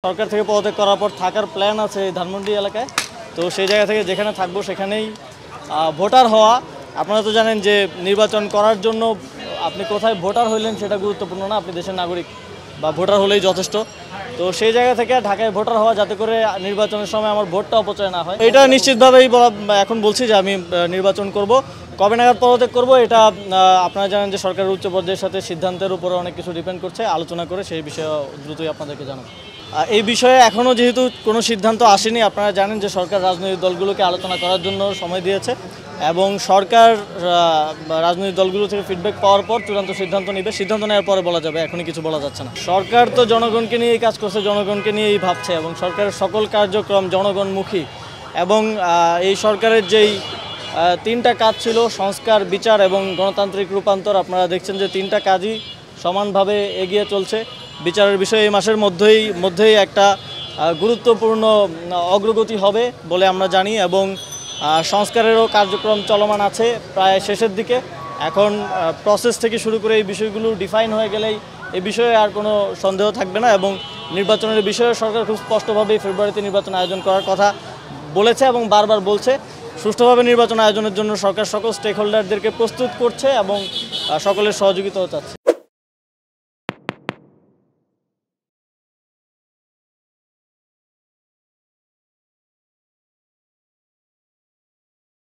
সরকার থেকে পদত্যাগ করার পর থাকার প্ল্যান আছে ধানমন্ডি এলাকায়। তো সেই জায়গা থেকে যেখানে থাকবো সেখানেই ভোটার হওয়া। আপনারা তো জানেন যে নির্বাচন করার জন্য আপনি কোথায় ভোটার হইলেন সেটা গুরুত্বপূর্ণ না, আপনি দেশের নাগরিক বা ভোটার হলেই যথেষ্ট। তো সেই জায়গা থেকে ঢাকায় ভোটার হওয়া, যাতে করে নির্বাচনের সময় আমার ভোটটা অপচয় না হয়। এটা নিশ্চিতভাবেই এখন বলছি যে আমি নির্বাচন করব। কবে নাগাদ পদত্যাগ করব এটা আপনারা জানেন যে সরকারের উচ্চ পর্যায়ের সাথে সিদ্ধান্তের উপরে অনেক কিছু ডিপেন্ড করছে। আলোচনা করে সেই বিষয়ে দ্রুতই আপনাদেরকে জানাবো। এই বিষয়ে এখনও যেহেতু কোনো সিদ্ধান্ত আসেনি, আপনারা জানেন যে সরকার রাজনৈতিক দলগুলোকে আলোচনা করার জন্য সময় দিয়েছে এবং সরকার রাজনৈতিক দলগুলো থেকে ফিডব্যাক পাওয়ার পর চূড়ান্ত সিদ্ধান্ত নেবে। সিদ্ধান্ত নেওয়ার পরে বলা যাবে, এখনই কিছু বলা যাচ্ছে না। সরকার তো জনগণকে নিয়েই কাজ করছে, জনগণকে নিয়েই ভাবছে এবং সরকারের সকল কার্যক্রম জনগণমুখী। এবং এই সরকারের যেই তিনটা কাজ ছিল, সংস্কার, বিচার এবং গণতান্ত্রিক রূপান্তর, আপনারা দেখছেন যে তিনটা কাজই সমানভাবে এগিয়ে চলছে। বিচারের বিষয়ে এই মাসের মধ্যেই একটা গুরুত্বপূর্ণ অগ্রগতি হবে বলে আমরা জানি এবং সংস্কারেরও কার্যক্রম চলমান আছে, প্রায় শেষের দিকে। এখন প্রসেস থেকে শুরু করে এই বিষয়গুলো ডিফাইন হয়ে গেলেই এই বিষয়ে আর কোনো সন্দেহ থাকবে না এবং নির্বাচনের বিষয়ে সরকার খুব স্পষ্টভাবেই ফেব্রুয়ারিতে নির্বাচন আয়োজন করার কথা বলেছে এবং বারবার বলছে। সুষ্ঠুভাবে নির্বাচন আয়োজনের জন্য সরকার সকল স্টেক হোল্ডারদেরকে প্রস্তুত করছে এবং সকলের সহযোগিতাও চাচ্ছে।